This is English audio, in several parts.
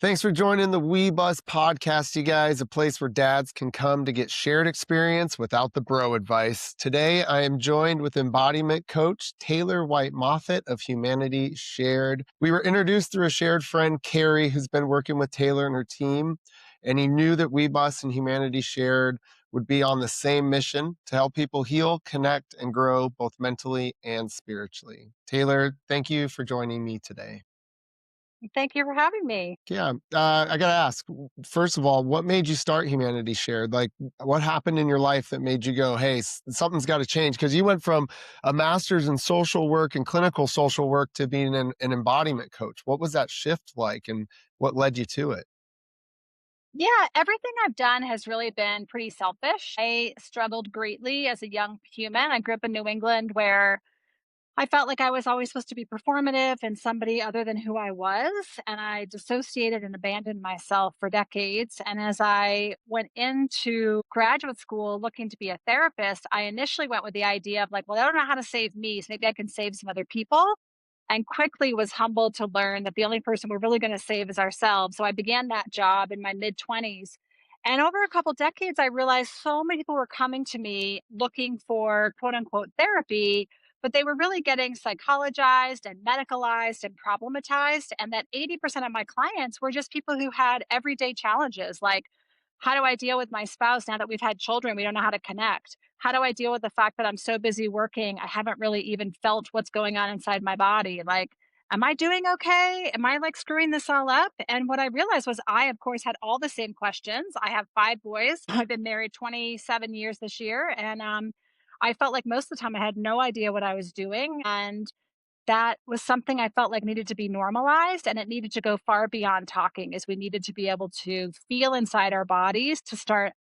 Thanks for joining the We Bus podcast, you guys, a place where dads can come to get shared experience without the bro advice. Today, I am joined with embodiment coach Taylor White Moffitt of Humanity Shared. We were introduced through a shared friend, Carrie, who's been working with Taylor and her team, and he knew that We Bus and Humanity Shared would be on the same mission to help people heal, connect, and grow both mentally and spiritually. Taylor, thank you for joining me today. Thank you for having me. Yeah, I gotta ask, first of all, what made you start Humanity Shared? Like, what happened in your life that made you go, "Hey, something's got to change"? Because you went from a master's in social work and clinical social work to being an embodiment coach. What was that shift like, and what led you to it? Yeah, everything I've done has really been pretty selfish. I struggled greatly as a young human. I grew up in New England where I felt like I was always supposed to be performative and somebody other than who I was. And I dissociated and abandoned myself for decades. And as I went into graduate school looking to be a therapist, I initially went with the idea of like, well, I don't know how to save me. So maybe I can save some other people. And quickly was humbled to learn that the only person we're really going to save is ourselves. So I began that job in my mid 20s. And over a couple decades, I realized so many people were coming to me looking for quote unquote therapy, but they were really getting psychologized and medicalized and problematized. And that 80% of my clients were just people who had everyday challenges like, how do I deal with my spouse now that we've had children? We don't know how to connect. How do I deal with the fact that I'm so busy working? I haven't really even felt what's going on inside my body. Like, am I doing okay? Am I like screwing this all up? And what I realized was I, of course, had all the same questions. I have five boys. I've been married 27 years this year. And I felt like most of the time I had no idea what I was doing. And that was something I felt like needed to be normalized, and it needed to go far beyond talking, is we needed to be able to feel inside our bodies to start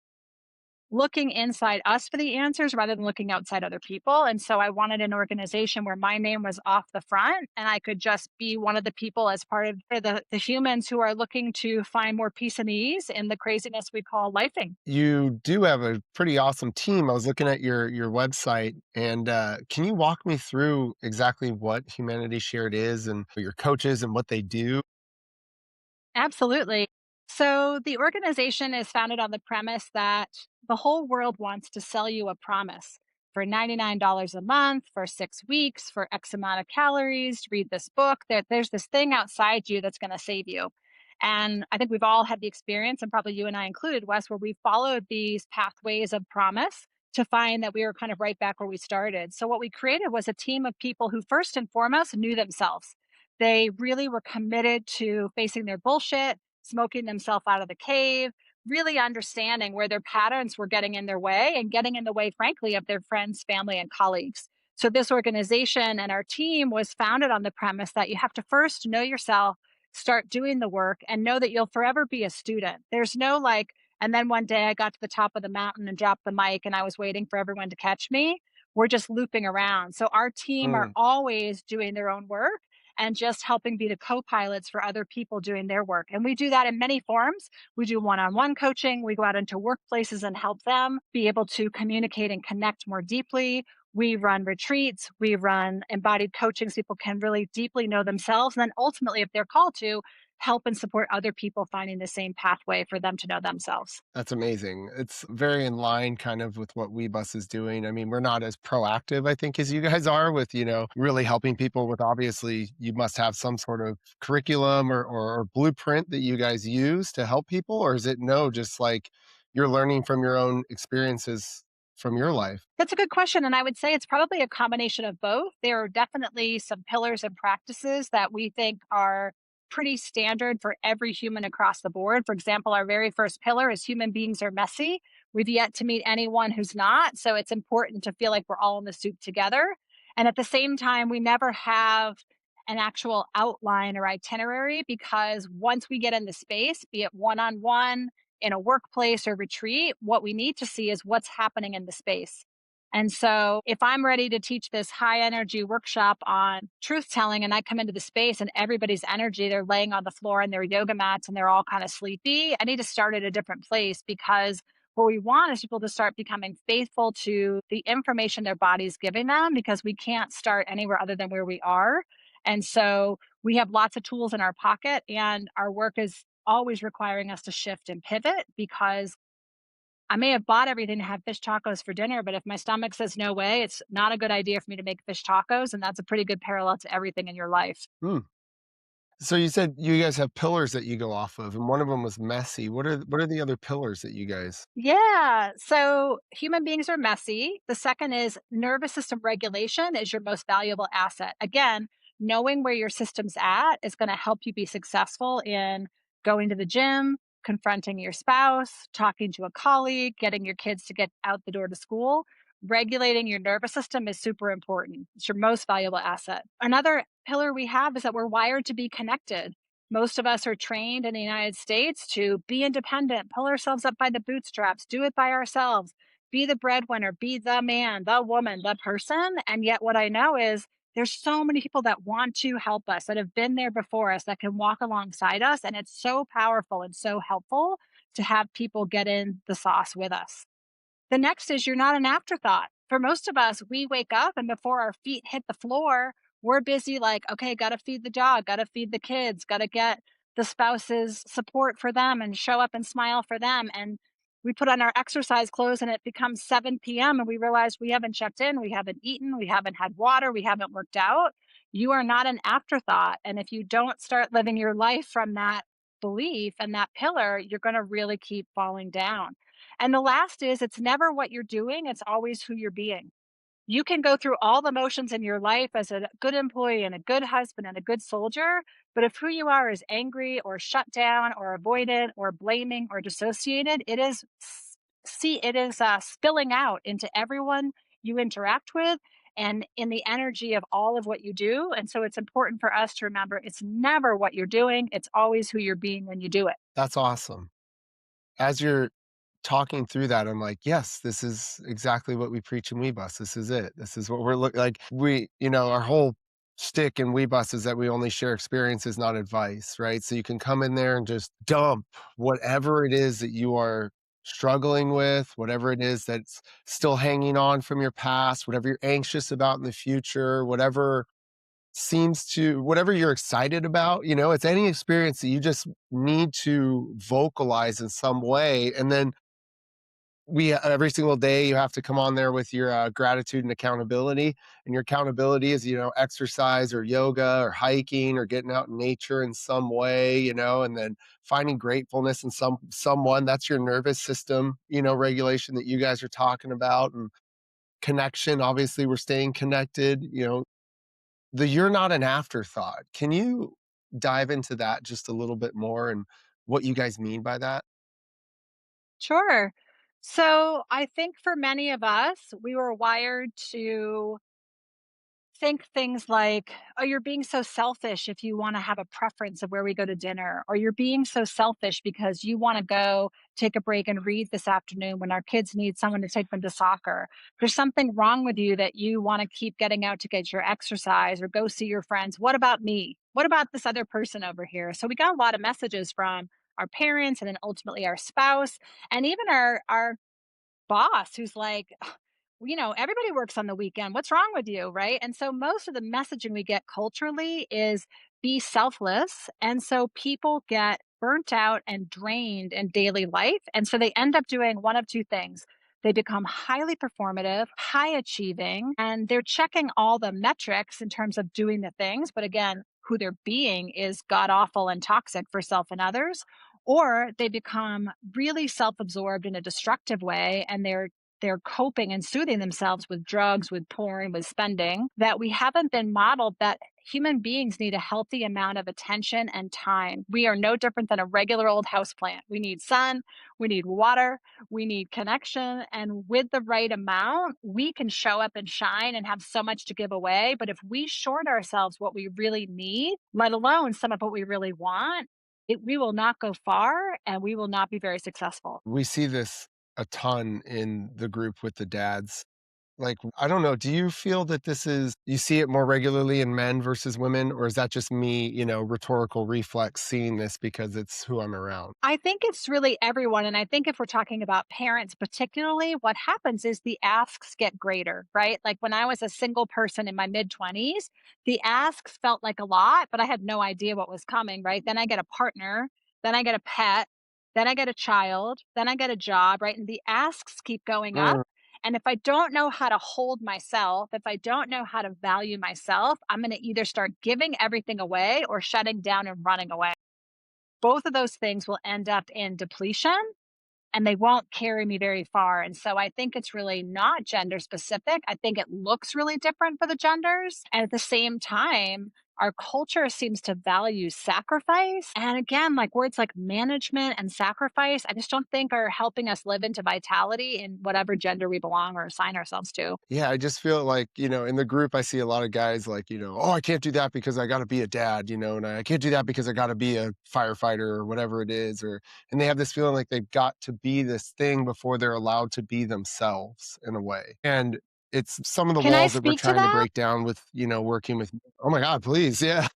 looking inside us for the answers rather than looking outside other people. And so I wanted an organization where my name was off the front and I could just be one of the people as part of the humans who are looking to find more peace and ease in the craziness we call lifing. You do have a pretty awesome team. I was looking at your website, and can you walk me through exactly what Humanity Shared is, and your coaches and what they do? Absolutely. So the organization is founded on the premise that the whole world wants to sell you a promise for $99 a month, for 6 weeks, for X amount of calories, read this book. There's this thing outside you that's going to save you. And I think we've all had the experience, and probably you and I included, Wes, where we followed these pathways of promise to find that we were kind of right back where we started. So what we created was a team of people who first and foremost knew themselves. They really were committed to facing their bullshit, smoking themselves out of the cave, really understanding where their patterns were getting in their way and getting in the way, frankly, of their friends, family, and colleagues. So, this organization and our team was founded on the premise that you have to first know yourself, start doing the work, and know that you'll forever be a student. There's no like, and then one day I got to the top of the mountain and dropped the mic and I was waiting for everyone to catch me. We're just looping around. So, our team are Mm. always doing their own work and just helping be the co-pilots for other people doing their work. And we do that in many forms. We do one-on-one coaching. We go out into workplaces and help them be able to communicate and connect more deeply. We run retreats. We run embodied coaching so people can really deeply know themselves. And then ultimately, if they're called to, help and support other people finding the same pathway for them to know themselves. That's amazing. It's very in line kind of with what WeBus is doing. I mean, we're not as proactive, I think, as you guys are with, really helping people with, obviously you must have some sort of curriculum or blueprint that you guys use to help people, or is it no, just like you're learning from your own experiences from your life? That's a good question. And I would say it's probably a combination of both. There are definitely some pillars and practices that we think are pretty standard for every human across the board. For example, our very first pillar is human beings are messy. We've yet to meet anyone who's not. So it's important to feel like we're all in the soup together. And at the same time, we never have an actual outline or itinerary because once we get in the space, be it one on one, in a workplace or retreat, what we need to see is what's happening in the space. And so if I'm ready to teach this high energy workshop on truth telling and I come into the space and everybody's energy, they're laying on the floor in their yoga mats and they're all kind of sleepy, I need to start at a different place because what we want is people to start becoming faithful to the information their body's giving them because we can't start anywhere other than where we are. And so we have lots of tools in our pocket and our work is always requiring us to shift and pivot because I may have bought everything to have fish tacos for dinner, but if my stomach says no way, it's not a good idea for me to make fish tacos. And that's a pretty good parallel to everything in your life. Mm. So you said you guys have pillars that you go off of, and one of them was messy. What are the other pillars that you guys? Yeah. So human beings are messy. The second is nervous system regulation is your most valuable asset. Again, knowing where your system's at is going to help you be successful in going to the gym, confronting your spouse, talking to a colleague, getting your kids to get out the door to school. Regulating your nervous system is super important. It's your most valuable asset. Another pillar we have is that we're wired to be connected. Most of us are trained in the United States to be independent, pull ourselves up by the bootstraps, do it by ourselves, be the breadwinner, be the man, the woman, the person. And yet, what I know is there's so many people that want to help us, that have been there before us, that can walk alongside us. And it's so powerful and so helpful to have people get in the sauce with us. The next is you're not an afterthought. For most of us, we wake up and before our feet hit the floor, we're busy like, okay, got to feed the dog, got to feed the kids, got to get the spouse's support for them and show up and smile for them. And we put on our exercise clothes and it becomes 7 p.m. and we realize we haven't checked in, we haven't eaten, we haven't had water, we haven't worked out. You are not an afterthought. And if you don't start living your life from that belief and that pillar, you're going to really keep falling down. And the last is it's never what you're doing, it's always who you're being. You can go through all the motions in your life as a good employee and a good husband and a good soldier, but if who you are is angry or shut down or avoidant or blaming or dissociated, it is spilling out into everyone you interact with and in the energy of all of what you do. And so it's important for us to remember it's never what you're doing, it's always who you're being when you do it. That's awesome. As you're talking through that, I'm like, yes, this is exactly what we preach in WeBus. This is it. This is what we're like. Our whole stick in WeBus is that we only share experiences, not advice, right? So you can come in there and just dump whatever it is that you are struggling with, whatever it is that's still hanging on from your past, whatever you're anxious about in the future, whatever you're excited about, it's any experience that you just need to vocalize in some way. And then we every single day you have to come on there with your gratitude and accountability, and your accountability is exercise or yoga or hiking or getting out in nature in some way, and then finding gratefulness in someone. That's your nervous system regulation that you guys are talking about. And connection, obviously we're staying connected. The you're not an afterthought. Can you dive into that just a little bit more and what you guys mean by that? Sure. So I think for many of us, we were wired to think things like, oh, you're being so selfish if you want to have a preference of where we go to dinner, or you're being so selfish because you want to go take a break and read this afternoon when our kids need someone to take them to soccer. There's something wrong with you that you want to keep getting out to get your exercise or go see your friends. What about me? What about this other person over here? So we got a lot of messages from our parents and then ultimately our spouse and even our boss who's like, everybody works on the weekend. What's wrong with you? Right. And so most of the messaging we get culturally is be selfless. And so people get burnt out and drained in daily life. And so they end up doing one of two things. They become highly performative, high achieving, and they're checking all the metrics in terms of doing the things. But again, who they're being is god awful and toxic for self and others, or they become really self-absorbed in a destructive way and they're coping and soothing themselves with drugs, with porn, with spending, that we haven't been modeled that human beings need a healthy amount of attention and time. We are no different than a regular old houseplant. We need sun, we need water, we need connection. And with the right amount, we can show up and shine and have so much to give away. But if we short ourselves what we really need, let alone some of what we really want, we will not go far and we will not be very successful. We see this a ton in the group with the dads. Like, I don't know, do you feel that you see it more regularly in men versus women, or is that just me, rhetorical reflex seeing this because it's who I'm around? I think it's really everyone. And I think if we're talking about parents, particularly, what happens is the asks get greater, right? Like when I was a single person in my mid 20s, the asks felt like a lot, but I had no idea what was coming, right? Then I get a partner then I get a pet, then I get a child, then I get a job, right? And the asks keep going up. Mm. And if I don't know how to hold myself, if I don't know how to value myself, I'm going to either start giving everything away or shutting down and running away. Both of those things will end up in depletion and they won't carry me very far. And so I think it's really not gender specific. I think it looks really different for the genders. And at the same time, our culture seems to value sacrifice. And again, like words like management and sacrifice, I just don't think are helping us live into vitality in whatever gender we belong or assign ourselves to. Yeah, I just feel like, in the group, I see a lot of guys like, oh, I can't do that because I got to be a dad, and I can't do that because I got to be a firefighter or whatever it is. And they have this feeling like they've got to be this thing before they're allowed to be themselves in a way. And it's some of the Can I walls that we're speak to trying to that? break down with, working with, oh my God, please. Yeah.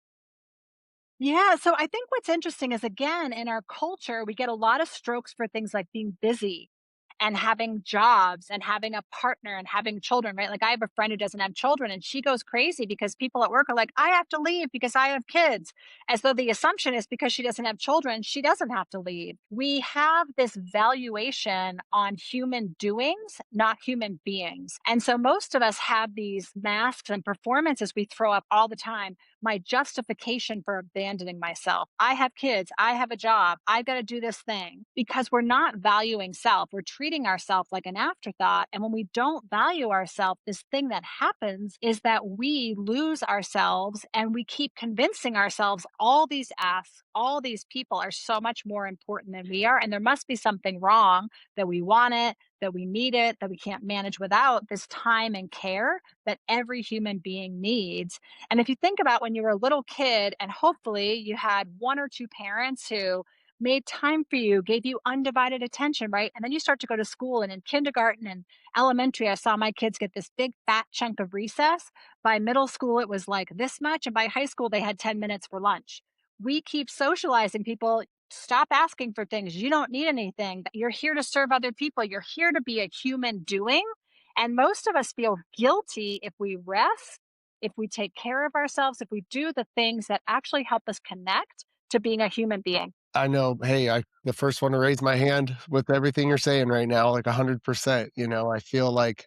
Yeah. So I think what's interesting is again, in our culture, we get a lot of strokes for things like being busy and having jobs and having a partner and having children, right? Like I have a friend who doesn't have children and she goes crazy because people at work are like, I have to leave because I have kids. As though the assumption is because she doesn't have children, she doesn't have to leave. We have this valuation on human doings, not human beings. And so most of us have these masks and performances we throw up all the time. My justification for abandoning myself. I have kids. I have a job. I got to do this thing because we're not valuing self. We're treating ourselves like an afterthought. And when we don't value ourselves, this thing that happens is that we lose ourselves and we keep convincing ourselves all these asks, all these people are so much more important than we are. And there must be something wrong that we want it, that we need it, that we can't manage without this time and care that every human being needs. And if you think about when you were a little kid and hopefully you had one or two parents who made time for you, gave you undivided attention, right? And then you start to go to school and in kindergarten and elementary, I saw my kids get this big fat chunk of recess. By middle school, it was like this much. And by high school, they had 10 minutes for lunch. We keep socializing people. Stop asking for things. You don't need anything. You're here to serve other people. You're here to be a human doing. And most of us feel guilty if we rest, if we take care of ourselves, if we do the things that actually help us connect to being a human being. I know. Hey, I the first one to raise my hand with everything you're saying right now, like 100%. I feel like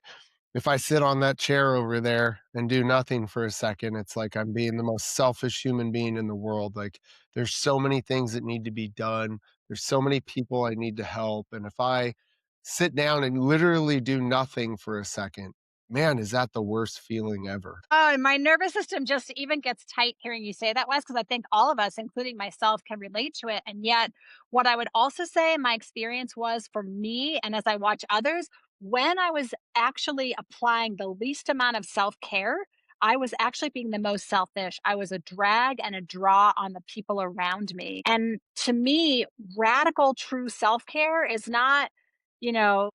if I sit on that chair over there and do nothing for a second, it's like I'm being the most selfish human being in the world. Like there's so many things that need to be done. There's so many people I need to help. And if I sit down and literally do nothing for a second, man, is that the worst feeling ever? Oh, and my nervous system just even gets tight hearing you say that, Wes, because I think all of us, including myself, can relate to it. And yet, what I would also say my experience was for me, and as I watch others, when I was actually applying the least amount of self care, I was actually being the most selfish. I was a drag and a draw on the people around me. And to me, radical true self care is not,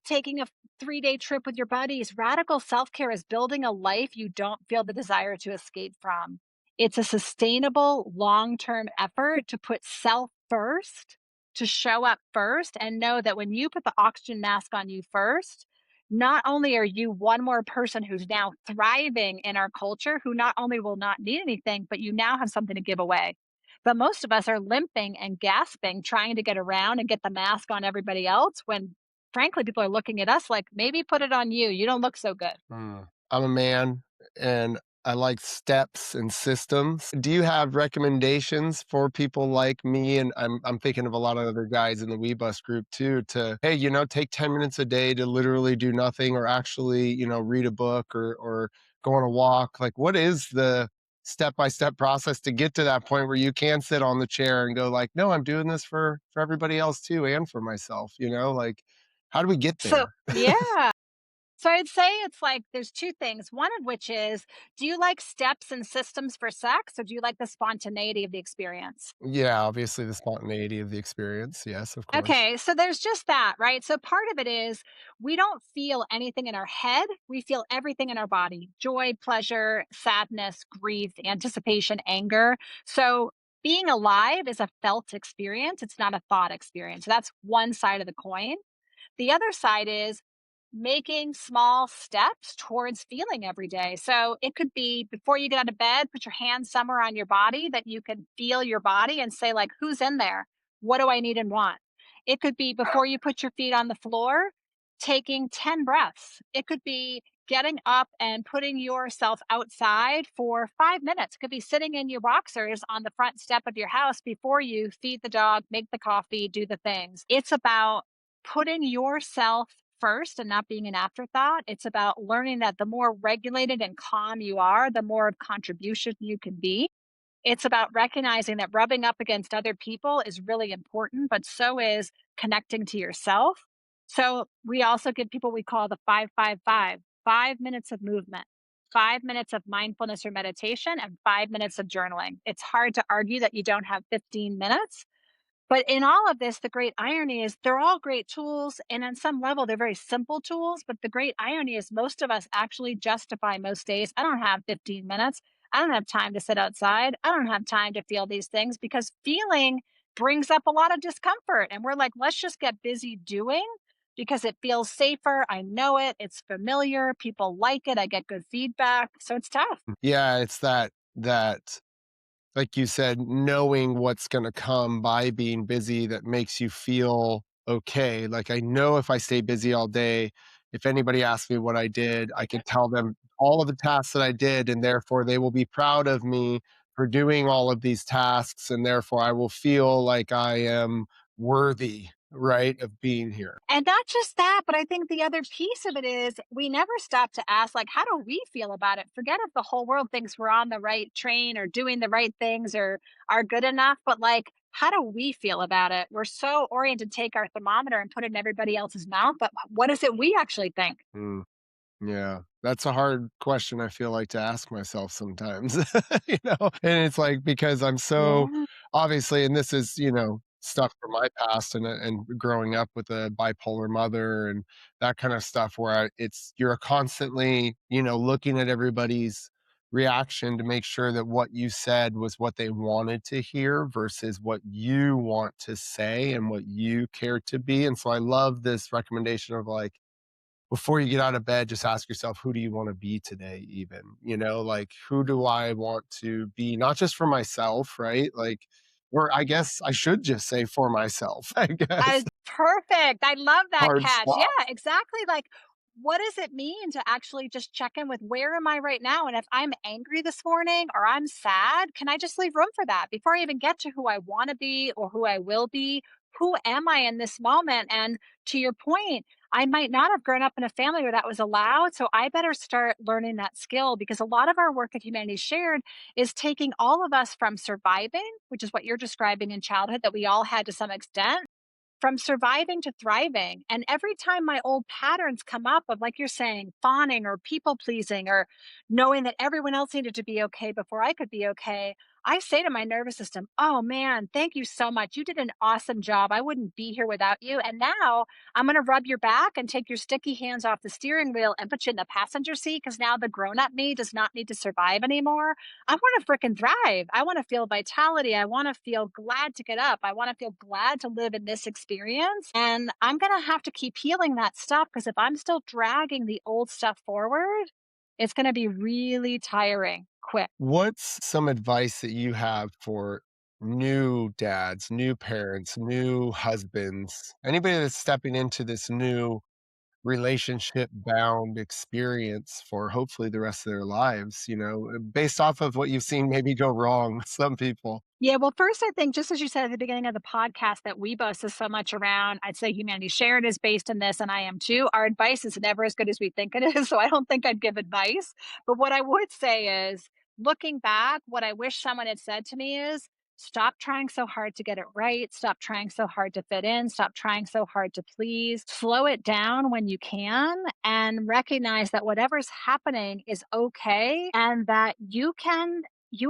taking a 3-day trip with your buddies. Radical self care is building a life you don't feel the desire to escape from. It's a sustainable, long term effort to put self first, to show up first, and know that when you put the oxygen mask on you first, not only are you one more person who's now thriving in our culture, who not only will not need anything, but you now have something to give away. But most of us are limping and gasping, trying to get around and get the mask on everybody else when frankly, people are looking at us like, maybe put it on you. You don't look so good. I'm a man and I like steps and systems. Do you have recommendations for people like me? And I'm thinking of a lot of other guys in the We Bus group too, to, hey, take 10 minutes a day to literally do nothing or actually, read a book or go on a walk. Like what is the step-by-step process to get to that point where you can sit on the chair and go like, no, I'm doing this for everybody else too and for myself, like how do we get So, there? yeah. So I'd say it's like there's two things. One of which is, do you like steps and systems for sex or do you like the spontaneity of the experience? Yeah, obviously the spontaneity of the experience. Yes, of course. Okay, so there's just that, right? So part of it is we don't feel anything in our head. We feel everything in our body joy, pleasure, sadness, grief, anticipation, anger. So being alive is a felt experience. It's not a thought experience. So that's one side of the coin. The other side is making small steps towards feeling every day. So it could be before you get out of bed, put your hand somewhere on your body that you can feel your body and say, like, who's in there? what do I need and want? It could be before you put your feet on the floor, taking 10 breaths. It could be getting up and putting yourself outside for 5 minutes. It could be sitting in your boxers on the front step of your house before you feed the dog, make the coffee, do the things. It's about putting yourself first and not being an afterthought. It's about learning that the more regulated and calm you are, the more of contribution you can be. It's about recognizing that rubbing up against other people is really important, but so is connecting to yourself. So we also give people we call the 5 5 5, 5 minutes of movement, 5 minutes of mindfulness or meditation, and 5 minutes of journaling. It's hard to argue that you don't have 15 minutes, but in all of this, the great irony is they're all great tools. And on some level, they're very simple tools. But the great irony is most of us actually justify most days. I don't have 15 minutes. I don't have time to sit outside. I don't have time to feel these things because feeling brings up a lot of discomfort. And we're like, let's just get busy doing because it feels safer. I know it. It's familiar. People like it. I get good feedback. So it's tough. Yeah, it's that like you said, knowing what's gonna come by being busy that makes you feel okay. Like, I know if I stay busy all day, if anybody asks me what I did, I can tell them all of the tasks that I did, and therefore they will be proud of me for doing all of these tasks, and therefore I will feel like I am worthy, right, of being here. And not just that, but I think the other piece of it is we never stop to ask, like, how do we feel about it? Forget if the whole world thinks we're on the right train or doing the right things or are good enough, but like, how do we feel about it? We're so oriented to take our thermometer and put it in everybody else's mouth, but what is it we actually think? Mm. Yeah, that's a hard question I feel like to ask myself sometimes, and it's like because I'm so Yeah. obviously, and this is, stuff from my past and growing up with a bipolar mother and that kind of stuff where you're constantly, looking at everybody's reaction to make sure that what you said was what they wanted to hear versus what you want to say and what you care to be. And so I love this recommendation of like, before you get out of bed, just ask yourself, who do you want to be today, even? Like, who do I want to be? Not just for myself, right? Like, or I guess I should just say for myself, I guess. Perfect. I love that Hard catch. Yeah, stop. exactly. Like, what does it mean to actually just check in with where am I right now? And if I'm angry this morning or I'm sad, can I just leave room for that before I even get to who I want to be or who I will be? Who am I in this moment? And to your point, I might not have grown up in a family where that was allowed. So I better start learning that skill because a lot of our work at Humanity Shared is taking all of us from surviving, which is what you're describing in childhood that we all had to some extent, from surviving to thriving. And every time my old patterns come up of, like you're saying, fawning or people pleasing or knowing that everyone else needed to be okay before I could be okay, I say to my nervous system, oh man, thank you so much. You did an awesome job. I wouldn't be here without you. And now I'm going to rub your back and take your sticky hands off the steering wheel and put you in the passenger seat because now the grown up me does not need to survive anymore. I want to freaking thrive. I want to feel vitality. I want to feel glad to get up. I want to feel glad to live in this experience. And I'm going to have to keep healing that stuff because if I'm still dragging the old stuff forward, it's going to be really tiring quick. What's some advice that you have for new dads, new parents, new husbands, anybody that's stepping into this new relationship bound experience for hopefully the rest of their lives, based off of what you've seen maybe go wrong with some people. Yeah, well, first, I think just as you said at the beginning of the podcast that we boast is so much around, I'd say Humanity Shared is based in this, and I am too. Our advice is never as good as we think it is, so I don't think I'd give advice. But what I would say is, looking back, what I wish someone had said to me is, stop trying so hard to get it right. Stop trying so hard to fit in. Stop trying so hard to please. Slow it down when you can and recognize that whatever's happening is okay and that you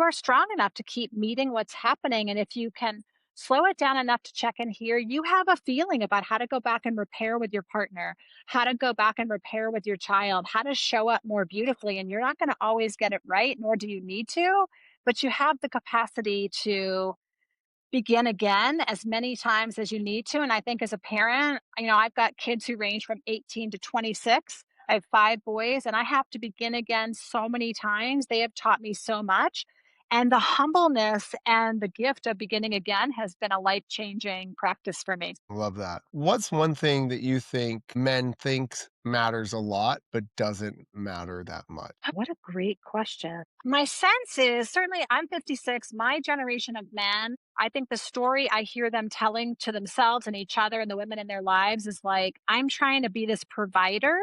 are strong enough to keep meeting what's happening. And if you can slow it down enough to check in here, you have a feeling about how to go back and repair with your partner, how to go back and repair with your child, how to show up more beautifully. And you're not going to always get it right, nor do you need to, but you have the capacity to begin again as many times as you need to. And I think as a parent, I've got kids who range from 18 to 26. I have 5 boys and I have to begin again so many times. They have taught me so much. And the humbleness and the gift of beginning again has been a life changing practice for me. Love that. What's one thing that you think men thinks matters a lot, but doesn't matter that much? What a great question. My sense is certainly I'm 56, my generation of men, I think the story I hear them telling to themselves and each other and the women in their lives is like, I'm trying to be this provider.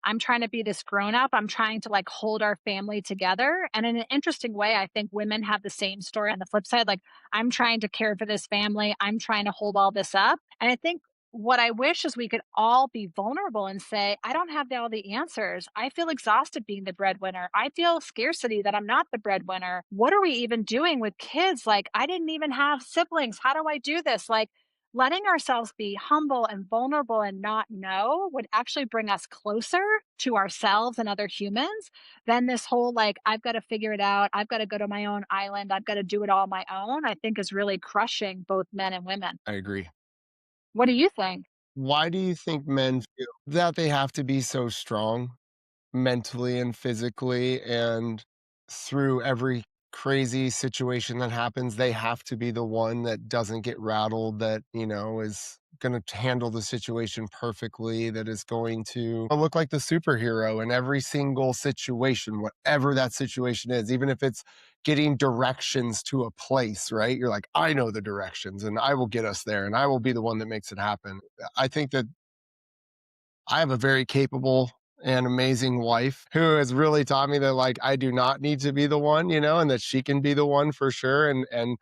I'm trying to be this grown up. I'm trying to like hold our family together. And in an interesting way, I think women have the same story on the flip side. Like, I'm trying to care for this family. I'm trying to hold all this up. And I think what I wish is we could all be vulnerable and say, I don't have all the answers. I feel exhausted being the breadwinner. I feel scarcity that I'm not the breadwinner. What are we even doing with kids? Like, I didn't even have siblings. How do I do this? Like, letting ourselves be humble and vulnerable and not know would actually bring us closer to ourselves and other humans than this whole like, I've got to figure it out. I've got to go to my own island. I've got to do it all on my own. I think is really crushing both men and women. I agree. What do you think? Why do you think men feel that they have to be so strong mentally and physically and through every crazy situation that happens, they have to be the one that doesn't get rattled, that, is going to handle the situation perfectly, that is going to look like the superhero in every single situation, whatever that situation is, even if it's getting directions to a place, right? You're like, I know the directions and I will get us there and I will be the one that makes it happen. I think that I have a very capable and amazing wife who has really taught me that like I do not need to be the one, and that she can be the one for sure. And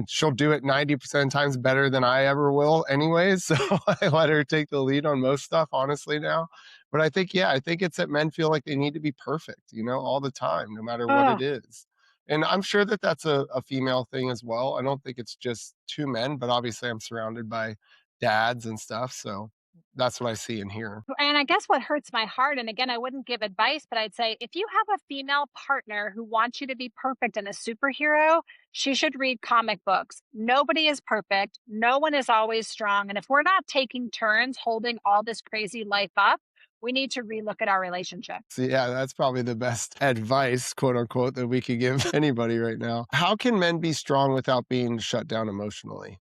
she'll do it 90% of times better than I ever will anyways. So I let her take the lead on most stuff, honestly now. But I think, yeah, I think it's that men feel like they need to be perfect, all the time, no matter what Oh, it is. And I'm sure that that's a female thing as well. I don't think it's just two men, but obviously I'm surrounded by dads and stuff. So that's what I see and hear. and I guess what hurts my heart, and again, I wouldn't give advice, but I'd say if you have a female partner who wants you to be perfect and a superhero, she should read comic books. Nobody is perfect. No one is always strong. And if we're not taking turns holding all this crazy life up, we need to relook at our relationship. So, yeah, that's probably the best advice, quote unquote, that we could give anybody right now. How can men be strong without being shut down emotionally?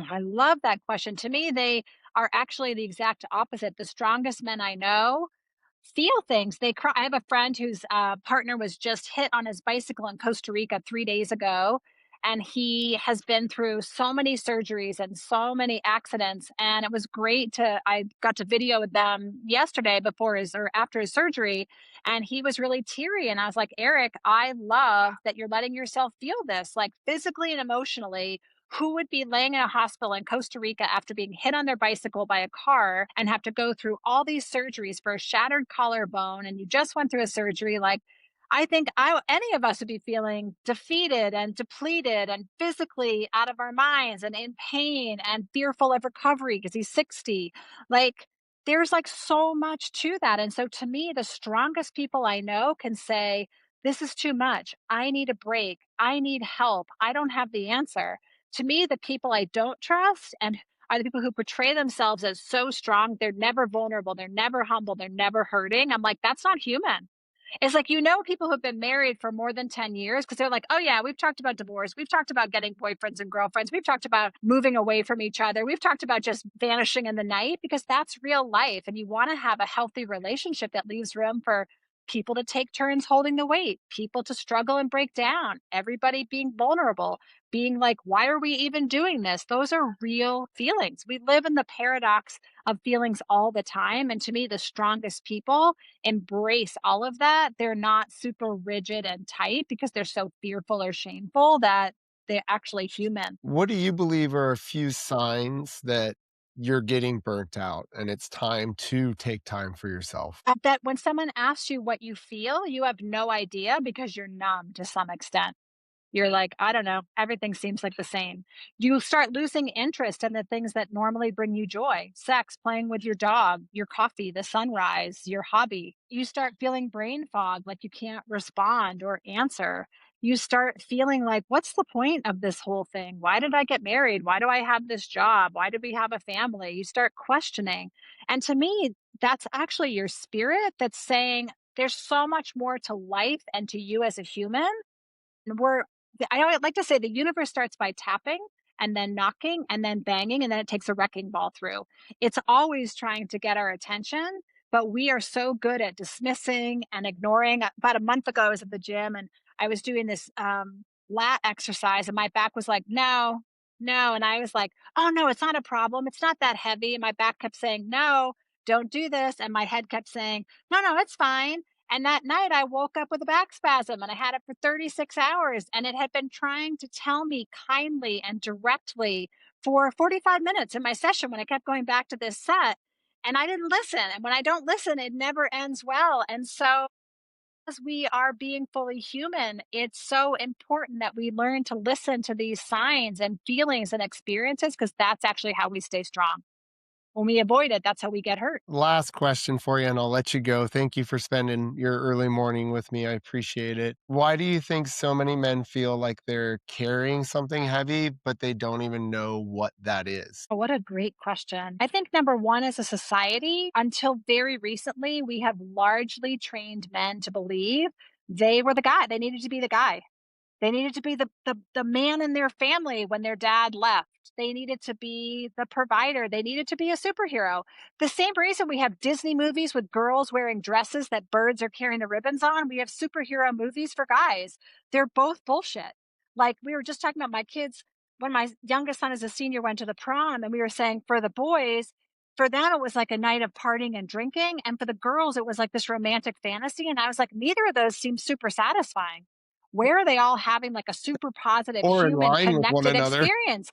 I love that question. To me, they are actually the exact opposite. The strongest men I know feel things. They cry. I have a friend whose partner was just hit on his bicycle in Costa Rica 3 days ago. And he has been through so many surgeries and so many accidents. And it was great I got to video with them yesterday before his or after his surgery. And he was really teary. And I was like, Eric, I love that you're letting yourself feel this, like physically and emotionally. Who would be laying in a hospital in Costa Rica after being hit on their bicycle by a car and have to go through all these surgeries for a shattered collarbone and you just went through a surgery? Like, I think any of us would be feeling defeated and depleted and physically out of our minds and in pain and fearful of recovery because he's 60. Like, there's like so much to that. And so to me, the strongest people I know can say, this is too much. I need a break. I need help. I don't have the answer. To me, the people I don't trust and are the people who portray themselves as so strong, they're never vulnerable, they're never humble, they're never hurting. I'm like, that's not human. It's like, people who've been married for more than 10 years because they're like, oh, yeah, we've talked about divorce. We've talked about getting boyfriends and girlfriends. We've talked about moving away from each other. We've talked about just vanishing in the night because that's real life. And you want to have a healthy relationship that leaves room for people to take turns holding the weight, people to struggle and break down, everybody being vulnerable, being like, why are we even doing this? Those are real feelings. We live in the paradox of feelings all the time. And to me, the strongest people embrace all of that. They're not super rigid and tight because they're so fearful or shameful that they're actually human. What do you believe are a few signs that you're getting burnt out and it's time to take time for yourself? That when someone asks you what you feel, you have no idea because you're numb to some extent. You're like, I don't know, everything seems like the same. You start losing interest in the things that normally bring you joy: sex, playing with your dog, your coffee, the sunrise, your hobby. You start feeling brain fog, like you can't respond or answer. You start feeling like, what's the point of this whole thing? Why did I get married? Why do I have this job? Why do we have a family? You start questioning. And to me, that's actually your spirit that's saying, There's so much more to life and to you as a human. And I always like to say the universe starts by tapping and then knocking and then banging, and then it takes a wrecking ball through. It's always trying to get our attention, but we are so good at dismissing and ignoring. About a month ago, I was at the gym and I was doing this lat exercise, and my back was like, no, no. And I was like, oh, no, it's not a problem. It's not that heavy. And my back kept saying, no, don't do this. And my head kept saying, no, no, it's fine. And that night I woke up with a back spasm and I had it for 36 hours and it had been trying to tell me kindly and directly for 45 minutes in my session when I kept going back to this set and I didn't listen. And when I don't listen, it never ends well. And so as we are being fully human, it's so important that we learn to listen to these signs and feelings and experiences because that's actually how we stay strong. When we avoid it, that's how we get hurt. Last question for you, and I'll let you go. Thank you for spending your early morning with me. I appreciate it. Why do you think so many men feel like they're carrying something heavy, but they don't even know what that is? Oh, what a great question. I think number one, as a society, until very recently, we have largely trained men to believe they were the guy. They needed to be the guy. They needed to be the man in their family when their dad left. They needed to be the provider. They needed to be a superhero. The same reason we have Disney movies with girls wearing dresses that birds are carrying the ribbons on, we have superhero movies for guys. They're both bullshit. Like we were just talking about my kids when my youngest son is a senior went to the prom and we were saying for the boys, for them it was like a night of partying and drinking and for the girls it was like this romantic fantasy and I was like neither of those seem super satisfying. Where are they all having like a super positive Or in human line with one connected another? experience?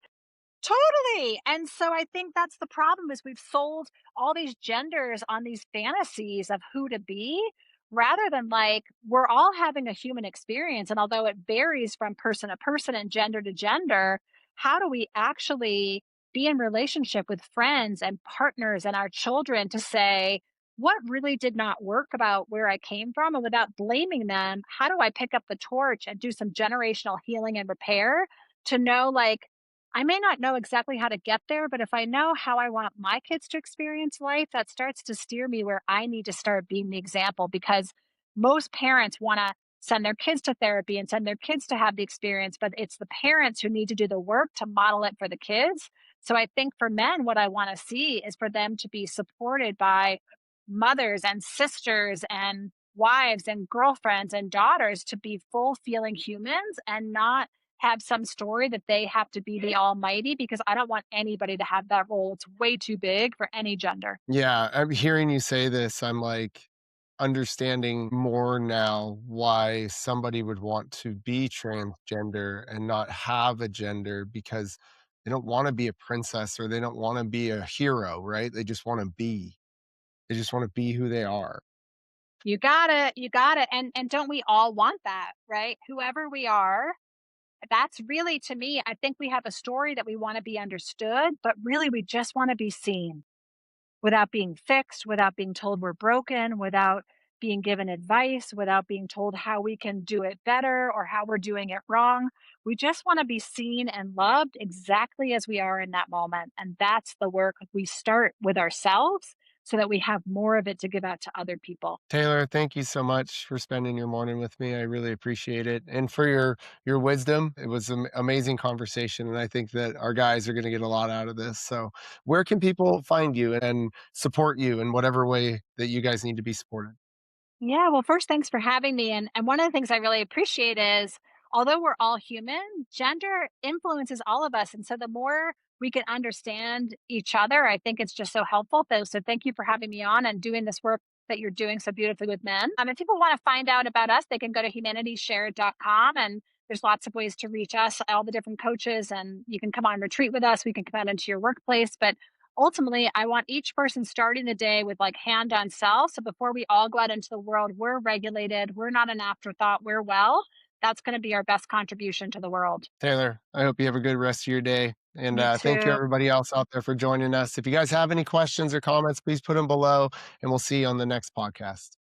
Totally. And so I think that's the problem is we've sold all these genders on these fantasies of who to be rather than like we're all having a human experience and although it varies from person to person and gender to gender, how do we actually be in relationship with friends and partners and our children to say what really did not work about where I came from and without blaming them, how do I pick up the torch and do some generational healing and repair to know like I may not know exactly how to get there, but if I know how I want my kids to experience life, that starts to steer me where I need to start being the example because most parents want to send their kids to therapy and send their kids to have the experience, but it's the parents who need to do the work to model it for the kids. So I think for men, what I want to see is for them to be supported by mothers and sisters and wives and girlfriends and daughters to be full feeling humans and not have some story that they have to be the almighty because I don't want anybody to have that role. It's way too big for any gender. Yeah, I'm hearing you say this. I'm like understanding more now why somebody would want to be transgender and not have a gender because they don't want to be a princess or they don't want to be a hero, right? They just want to be. They just want to be who they are. You got it. You got it. And don't we all want that, right? Whoever we are, that's really to me, I think we have a story that we want to be understood, but really we just want to be seen. Without being fixed, without being told we're broken, without being given advice, without being told how we can do it better or how we're doing it wrong. We just want to be seen and loved exactly as we are in that moment. And that's the work we start with ourselves so that we have more of it to give out to other people. Taylor, thank you so much for spending your morning with me. I really appreciate it. And for your wisdom. It was an amazing conversation and I think that our guys are going to get a lot out of this. So, where can people find you and support you in whatever way that you guys need to be supported? Yeah, well, first, thanks for having me. And one of the things I really appreciate is although we're all human, gender influences all of us. And so the more we can understand each other, I think it's just so helpful. So thank you for having me on and doing this work that you're doing so beautifully with men. If people want to find out about us, they can go to humanityshared.com and there's lots of ways to reach us, all the different coaches, and you can come on retreat with us. We can come out into your workplace. But ultimately, I want each person starting the day with like hand on self. So before we all go out into the world, we're regulated, we're not an afterthought, we're well. That's going to be our best contribution to the world. Taylor, I hope you have a good rest of your day. And You thank you, too. everybody else out there, for joining us. If you guys have any questions or comments, please put them below, and we'll see you on the next podcast.